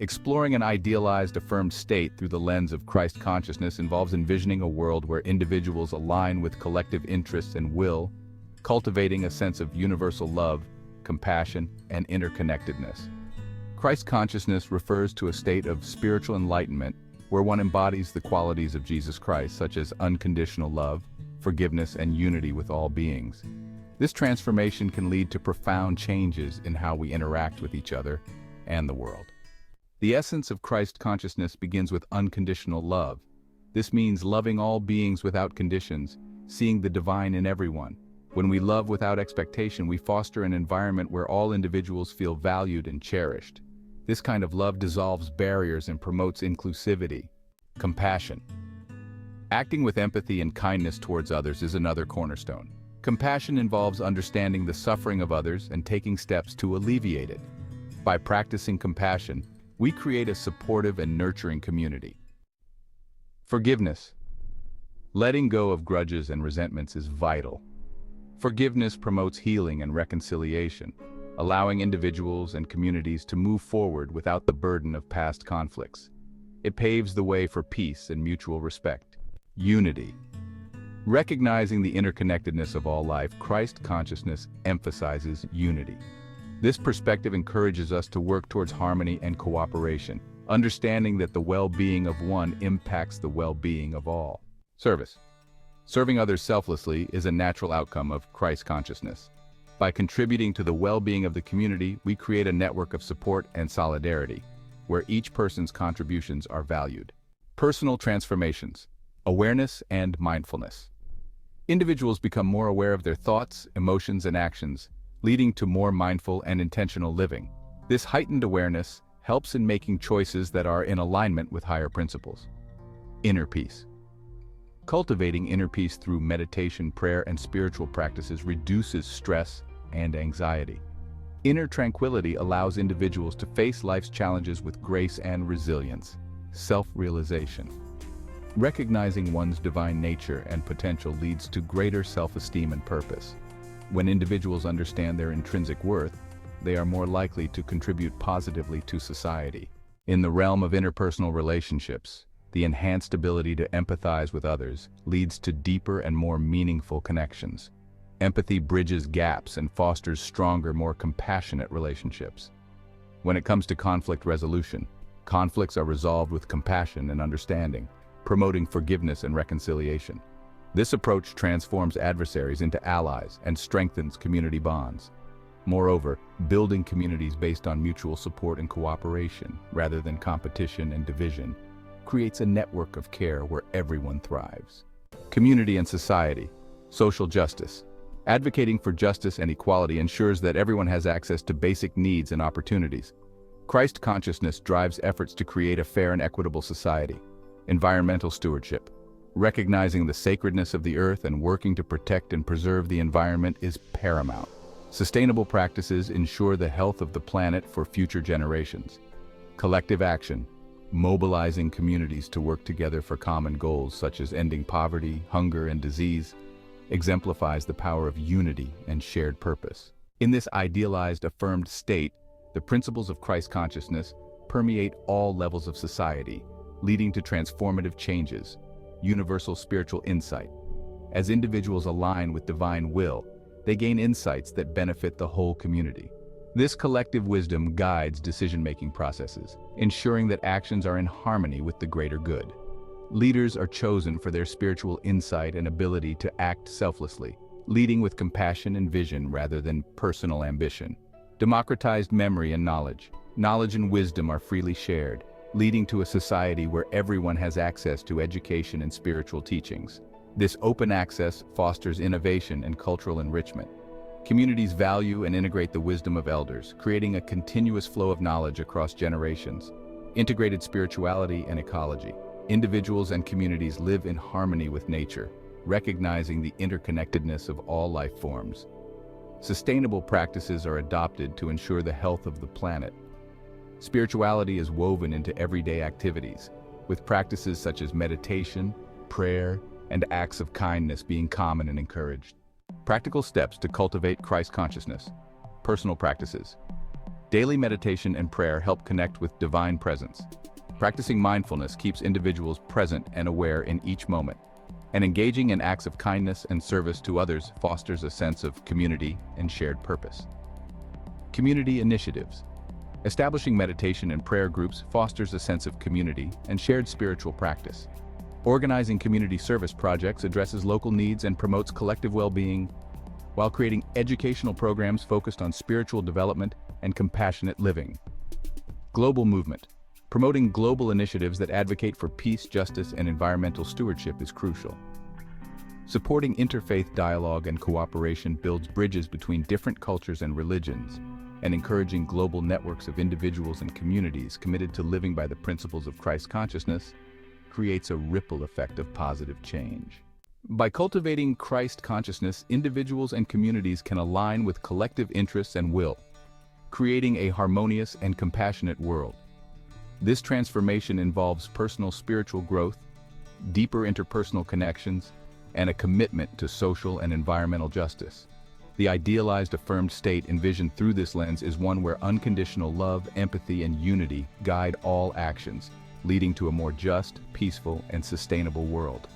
Exploring an idealized, affirmed state through the lens of Christ consciousness involves envisioning a world where individuals align with collective interests and will, cultivating a sense of universal love, compassion, and interconnectedness. Christ consciousness refers to a state of spiritual enlightenment where one embodies the qualities of Jesus Christ, such as unconditional love, forgiveness, and unity with all beings. This transformation can lead to profound changes in how we interact with each other and the world. The essence of Christ consciousness begins with unconditional love. This means loving all beings without conditions, seeing the divine in everyone. When we love without expectation, we foster an environment where all individuals feel valued and cherished. This kind of love dissolves barriers and promotes inclusivity. Compassion. Acting with empathy and kindness towards others is another cornerstone. Compassion involves understanding the suffering of others and taking steps to alleviate it. By practicing compassion, we create a supportive and nurturing community. Forgiveness. Letting go of grudges and resentments is vital. Forgiveness promotes healing and reconciliation, allowing individuals and communities to move forward without the burden of past conflicts. It paves the way for peace and mutual respect. Unity. Recognizing the interconnectedness of all life, Christ consciousness emphasizes unity. This perspective encourages us to work towards harmony and cooperation, understanding that the well-being of one impacts the well-being of all. Service. Serving others selflessly is a natural outcome of Christ consciousness. By contributing to the well-being of the community, we create a network of support and solidarity, where each person's contributions are valued. Personal transformations. Awareness and mindfulness. Individuals become more aware of their thoughts, emotions, and actions, leading to more mindful and intentional living. This heightened awareness helps in making choices that are in alignment with higher principles. Inner peace. Cultivating inner peace through meditation, prayer, and spiritual practices reduces stress and anxiety. Inner tranquility allows individuals to face life's challenges with grace and resilience. Self-realization. Recognizing one's divine nature and potential leads to greater self-esteem and purpose. When individuals understand their intrinsic worth, they are more likely to contribute positively to society. In the realm of interpersonal relationships, the enhanced ability to empathize with others leads to deeper and more meaningful connections. Empathy bridges gaps and fosters stronger, more compassionate relationships. When it comes to conflict resolution, conflicts are resolved with compassion and understanding, promoting forgiveness and reconciliation. This approach transforms adversaries into allies and strengthens community bonds. Moreover, building communities based on mutual support and cooperation, rather than competition and division, creates a network of care where everyone thrives. Community and society. Social justice. Advocating for justice and equality ensures that everyone has access to basic needs and opportunities. Christ consciousness drives efforts to create a fair and equitable society. Environmental stewardship. Recognizing the sacredness of the earth and working to protect and preserve the environment is paramount. Sustainable practices ensure the health of the planet for future generations. Collective action. Mobilizing communities to work together for common goals such as ending poverty, hunger, and disease exemplifies the power of unity and shared purpose. In this idealized, affirmed state, the principles of Christ consciousness permeate all levels of society, leading to transformative changes. Universal spiritual insight. As individuals align with divine will, they gain insights that benefit the whole community. This collective wisdom guides decision-making processes, ensuring that actions are in harmony with the greater good. Leaders are chosen for their spiritual insight and ability to act selflessly, leading with compassion and vision rather than personal ambition. Democratized memory and knowledge. Knowledge and wisdom are freely shared, leading to a society where everyone has access to education and spiritual teachings. This open access fosters innovation and cultural enrichment. Communities value and integrate the wisdom of elders, creating a continuous flow of knowledge across generations. Integrated spirituality and ecology. Individuals and communities live in harmony with nature, recognizing the interconnectedness of all life forms. Sustainable practices are adopted to ensure the health of the planet. Spirituality is woven into everyday activities, with practices such as meditation, prayer, and acts of kindness being common and encouraged. Practical steps to cultivate Christ consciousness. Personal practices. Daily meditation and prayer help connect with divine presence. Practicing mindfulness keeps individuals present and aware in each moment. And engaging in acts of kindness and service to others fosters a sense of community and shared purpose. Community initiatives. Establishing meditation and prayer groups fosters a sense of community and shared spiritual practice. Organizing community service projects addresses local needs and promotes collective well-being, while creating educational programs focused on spiritual development and compassionate living. Global movement. Promoting global initiatives that advocate for peace, justice, and environmental stewardship is crucial. Supporting interfaith dialogue and cooperation builds bridges between different cultures and religions, and encouraging global networks of individuals and communities committed to living by the principles of Christ consciousness creates a ripple effect of positive change. By cultivating Christ consciousness, individuals and communities can align with collective interests and will, creating a harmonious and compassionate world. This transformation involves personal spiritual growth, deeper interpersonal connections, and a commitment to social and environmental justice. The idealized affirmed state envisioned through this lens is one where unconditional love, empathy, and unity guide all actions, leading to a more just, peaceful, and sustainable world.